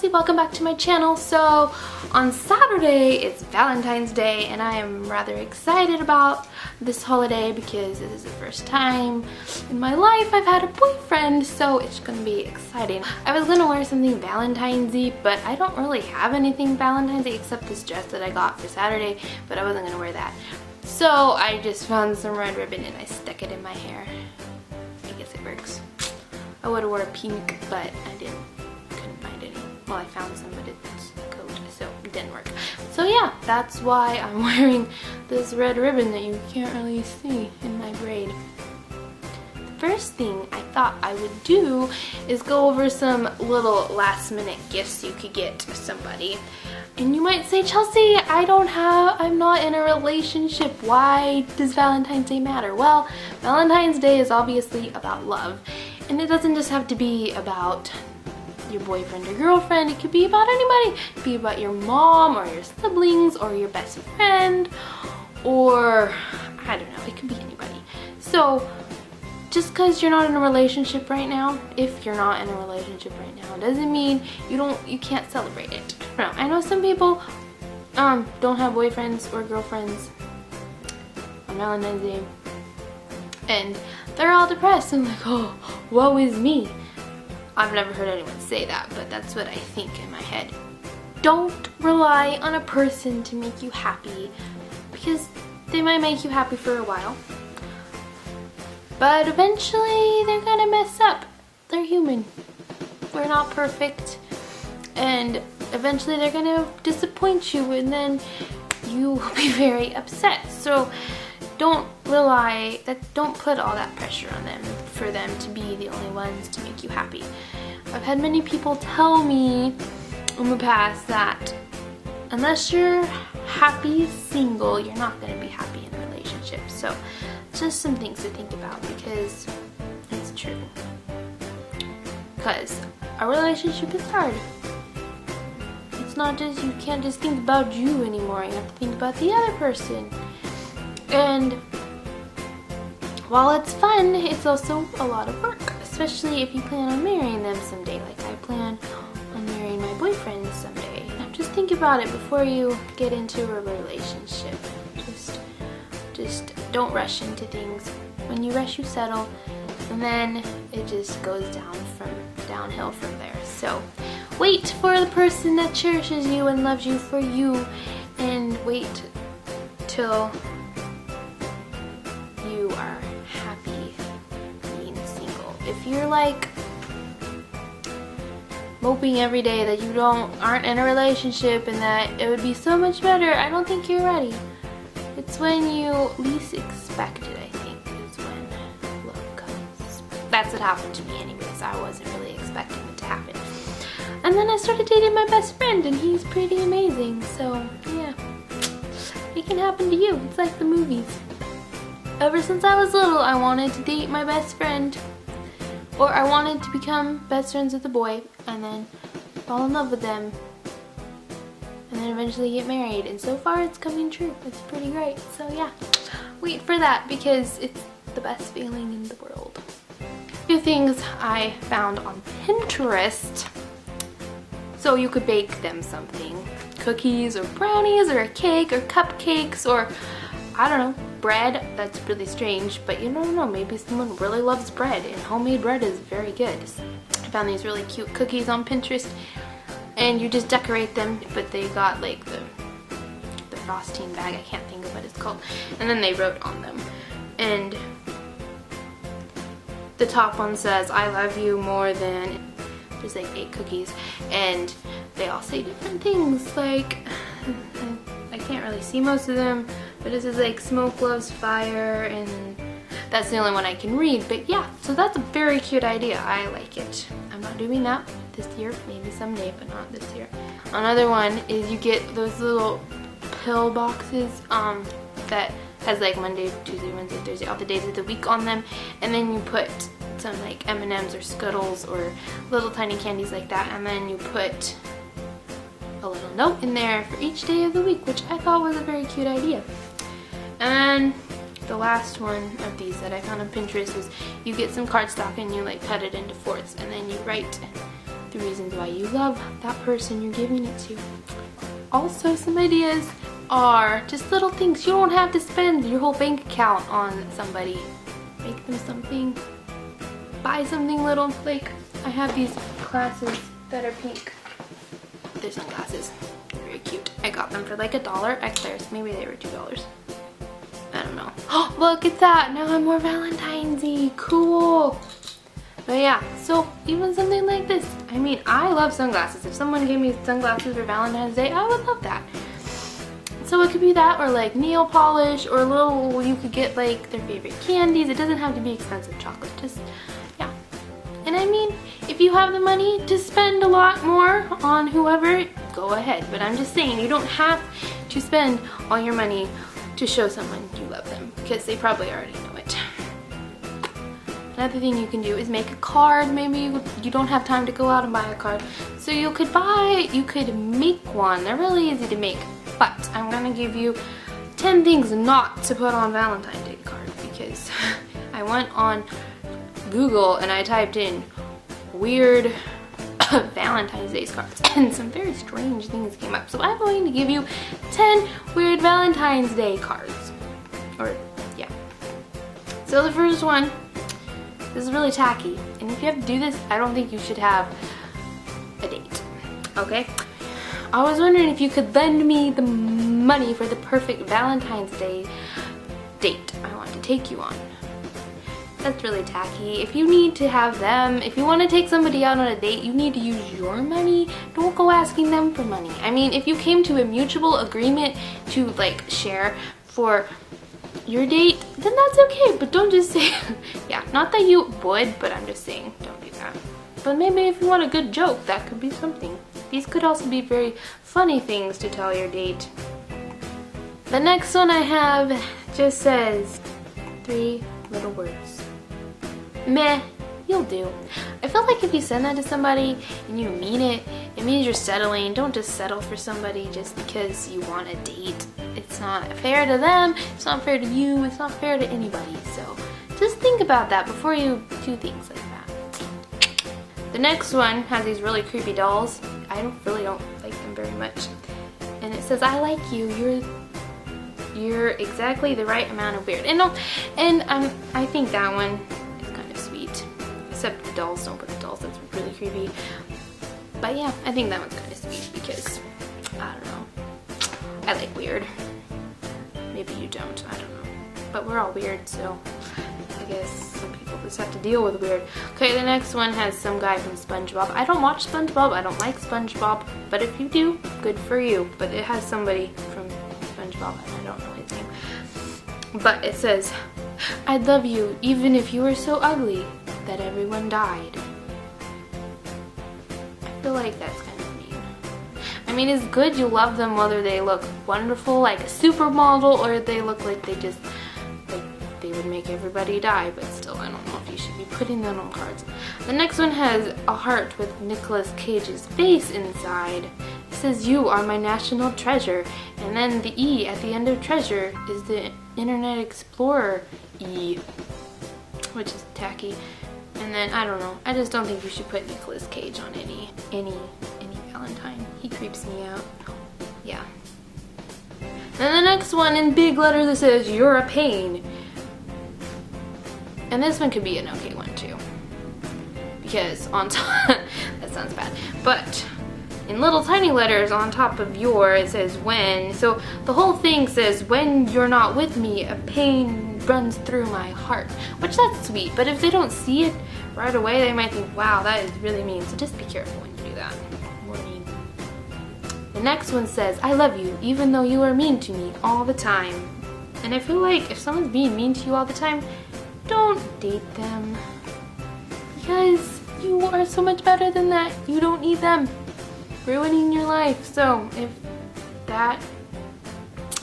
Chelsea, welcome back to my channel. So on Saturday it's Valentine's Day and I am rather excited about this holiday because this is the first time in my life I've had a boyfriend, so it's gonna be exciting. I was gonna wear something Valentine's-y, but I don't really have anything Valentine's-y except this dress that I got for Saturday, but I wasn't gonna wear that. So I just found some red ribbon and I stuck it in my hair. I guess it works. I would have worn pink, but I couldn't find any. Well, I found some, but it's cold, so it didn't work. So yeah, that's why I'm wearing this red ribbon that you can't really see in my braid. The first thing I thought I would do is go over some little last minute gifts you could get to somebody. And you might say, Chelsea, I'm not in a relationship. Why does Valentine's Day matter? Well, Valentine's Day is obviously about love. And it doesn't just have to be about your boyfriend or girlfriend. It could be about anybody. It could be about your mom or your siblings or your best friend, or I don't know, it could be anybody. So just because you're not in a relationship right now, if you're not in a relationship right now, doesn't mean you can't celebrate it. I know some people don't have boyfriends or girlfriends on Valentine's Day and they're all depressed and like, oh, woe is me. I've never heard anyone say that, but that's what I think in my head. Don't rely on a person to make you happy, because they might make you happy for a while, but eventually they're gonna mess up. They're human. We're not perfect, and eventually they're gonna disappoint you and then you will be very upset. So don't put all that pressure on them for them to be the only ones to make you happy. I've had many people tell me in the past that unless you're happy single, you're not going to be happy in a relationship. So just some things to think about, because it's true. Because a relationship is hard. It's not just, you can't just think about you anymore. You have to think about the other person. And while it's fun, it's also a lot of work, especially if you plan on marrying them someday, like I plan on marrying my boyfriend someday. Just think about it before you get into a relationship. Just don't rush into things. When you rush, you settle, and then it just goes downhill from there. So wait for the person that cherishes you and loves you for you, and wait till you are happy being single. If you're like moping every day that you aren't in a relationship and that it would be so much better, I don't think you're ready. It's when you least expect it, I think, is when love comes. That's what happened to me anyways. I wasn't really expecting it to happen. And then I started dating my best friend and he's pretty amazing. So yeah, it can happen to you. It's like the movies. Ever since I was little, I wanted to date my best friend, or I wanted to become best friends with a boy and then fall in love with them and then eventually get married, and so far it's coming true. It's pretty great. So yeah, wait for that because it's the best feeling in the world. A few things I found on Pinterest. So you could bake them something. Cookies or brownies or a cake or cupcakes or I don't know, bread. That's really strange, but you don't know, maybe someone really loves bread, and homemade bread is very good. I found these really cute cookies on Pinterest, and you just decorate them, but they got like the frosting bag, I can't think of what it's called, and then they wrote on them. And the top one says, I love you more than, there's like 8 cookies, and they all say different things, like, I can't really see most of them, but this is like smoke loves fire, and that's the only one I can read. But yeah, so that's a very cute idea. I like it. I'm not doing that this year, maybe someday, but not this year. Another one is you get those little pill boxes that has like Monday, Tuesday, Wednesday, Thursday, all the days of the week on them, and then you put some like M&Ms or Skittles or little tiny candies like that, and then you put a little note in there for each day of the week, which I thought was a very cute idea. And the last one of these that I found on Pinterest was you get some cardstock and you like cut it into fourths, and then you write the reasons why you love that person you're giving it to. Also, some ideas are just little things. You don't have to spend your whole bank account on somebody. Make them something. Buy something little. Like, I have these glasses that are pink. They're sunglasses. Very cute. I got them for like $1 at Claire's. Maybe they were $2. I don't know. Oh, look at that. Now I'm more Valentine's-y. Cool. But yeah, so even something like this. I mean, I love sunglasses. If someone gave me sunglasses for Valentine's Day, I would love that. So it could be that, or like nail polish, or little, you could get like their favorite candies. It doesn't have to be expensive chocolate. Just, yeah. And I mean, if you have the money to spend a lot more on whoever, go ahead. But I'm just saying, you don't have to spend all your money to show someone you love them, because they probably already know it. Another thing you can do is make a card. Maybe you don't have time to go out and buy a card, so you could make one. They're really easy to make, but I'm gonna give you 10 things not to put on Valentine's Day card, because I went on Google and I typed in weird Valentine's Day cards, and some very strange things came up. So I'm going to give you 10 weird Valentine's Day cards. Or, yeah. So the first one, this is really tacky, and if you have to do this, I don't think you should have a date, okay? I was wondering if you could lend me the money for the perfect Valentine's Day date I want to take you on. That's really tacky. If you need to have them, if you want to take somebody out on a date, you need to use your money. Don't go asking them for money. I mean, if you came to a mutual agreement to like share for your date, then that's okay, but don't just say, yeah, not that you would, but I'm just saying, don't do that. But maybe if you want a good joke, that could be something. These could also be very funny things to tell your date. The next one I have just says 3 little words. Meh, you'll do. I feel like if you send that to somebody and you mean it, it means you're settling. Don't just settle for somebody just because you want a date. It's not fair to them, it's not fair to you, it's not fair to anybody. So just think about that before you do things like that. The next one has these really creepy dolls. I really don't like them very much. And it says, I like you, you're exactly the right amount of weird. And I think that one is kind of sweet. Except the dolls, don't put the dolls, that's really creepy. But yeah, I think that one's kind of sweet because, I don't know, I like weird. Maybe you don't, I don't know. But we're all weird, so I guess some people just have to deal with weird. Okay, the next one has some guy from SpongeBob. I don't watch SpongeBob, I don't like SpongeBob, but if you do, good for you. But it has somebody from SpongeBob, and I don't know his name. But it says, I'd love you even if you were so ugly that everyone died. I feel like that's kind of mean. I mean, it's good you love them whether they look wonderful like a supermodel or they look like they just, like they would make everybody die, but still, I don't know if you should be putting them on cards. The next one has a heart with Nicolas Cage's face inside. It says, you are my national treasure, and then the E at the end of treasure is the Internet Explorer E, which is tacky. And then, I don't know, I just don't think you should put Nicolas Cage on any Valentine. He creeps me out. Yeah. Then the next one in big letters that says, you're a pain. And this one could be an okay one too. Because on top, that sounds bad. But in little tiny letters on top of your, it says when. So the whole thing says, when you're not with me, a pain runs through my heart. Which that's sweet, but if they don't see it right away, they might think, wow, that is really mean. So just be careful when you do that. Warning. The next one says, I love you, even though you are mean to me all the time. And I feel like if someone's being mean to you all the time, don't date them. Because you are so much better than that. You don't need them ruining your life. So if that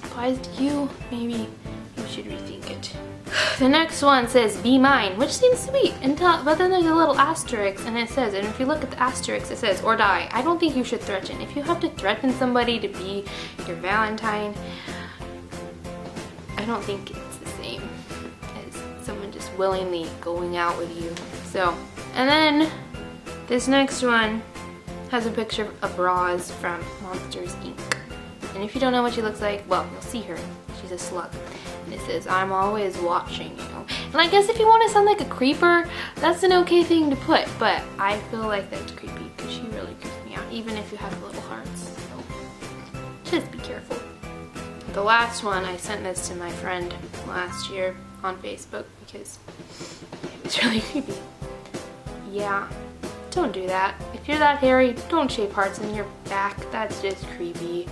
applies to you, maybe you should rethink it. The next one says, be mine, which seems sweet, but then there's a little asterisk, and it says, and if you look at the asterisk, it says, or die. I don't think you should threaten. If you have to threaten somebody to be your Valentine, I don't think it's the same as someone just willingly going out with you. So, and then this next one has a picture of Roz from Monsters, Inc. And if you don't know what she looks like, well, you'll see her. She's a slug. And it says, I'm always watching you. And I guess if you want to sound like a creeper, that's an okay thing to put. But I feel like that's creepy because she really creeps me out, even if you have little hearts. So just be careful. The last one, I sent this to my friend last year on Facebook because it's really creepy. Yeah, don't do that. If you're that hairy, don't shave hearts in your back. That's just creepy.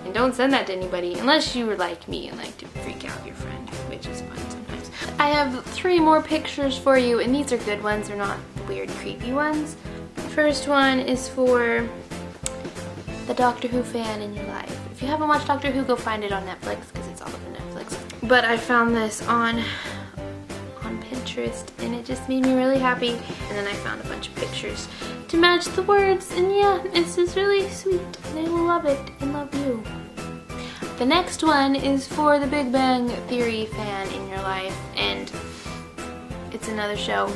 And don't send that to anybody unless you were like me and like to freak out your friend, which is fun sometimes. I have 3 more pictures for you, and these are good ones. They're not weird, creepy ones. The first one is for the Doctor Who fan in your life. If you haven't watched Doctor Who, go find it on Netflix because it's all over Netflix. But I found this on Pinterest and it just made me really happy. And then I found a bunch of pictures to match the words, and yeah, it's just really sweet. They will love it and love you. The next one is for the Big Bang Theory fan in your life, and it's another show.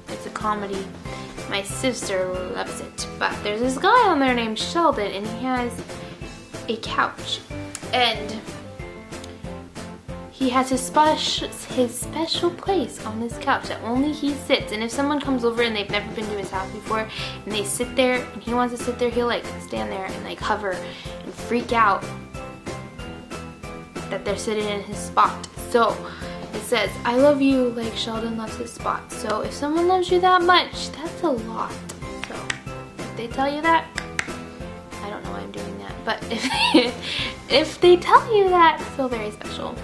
It's a comedy. My sister loves it, but there's this guy on there named Sheldon, and he has a couch, and he has his special place on this couch that only he sits. And if someone comes over and they've never been to his house before and they sit there and he wants to sit there, he'll like stand there and like hover and freak out that they're sitting in his spot. So it says, I love you like Sheldon loves his spot. So if someone loves you that much, that's a lot. So if they tell you that, I don't know why I'm doing that, but if they tell you that, it's still very special.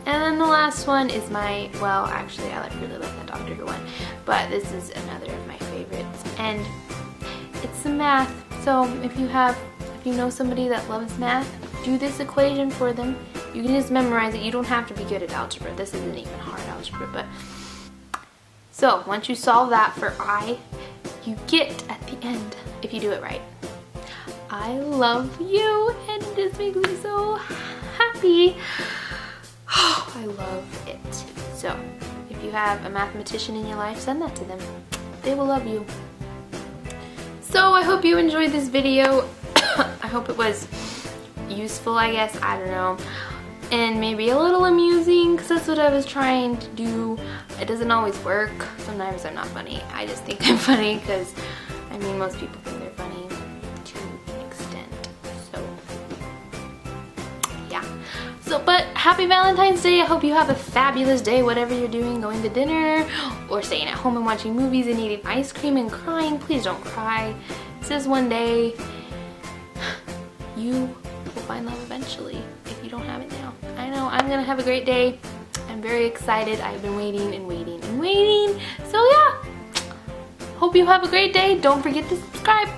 And then the last one is my, well, actually I really like that Doctor Who one, but this is another of my favorites, and it's some math. So if you know somebody that loves math, do this equation for them. You can just memorize it. You don't have to be good at algebra. This isn't even hard algebra, but so once you solve that for I, you get at the end, if you do it right, I love you, and it just makes me so happy. Oh, I love it. So, if you have a mathematician in your life, send that to them. They will love you. So, I hope you enjoyed this video. I hope it was useful, I guess. I don't know. And maybe a little amusing, because that's what I was trying to do. It doesn't always work. Sometimes I'm not funny. I just think I'm funny because, I mean, most people think they're funny to an extent. So, yeah. So, but happy Valentine's Day. I hope you have a fabulous day, whatever you're doing, going to dinner or staying at home and watching movies and eating ice cream and crying. Please don't cry. It's just one day. You will find love eventually if you don't have it now. I know, I'm gonna have a great day. I'm very excited. I've been waiting and waiting and waiting. So yeah, hope you have a great day. Don't forget to subscribe.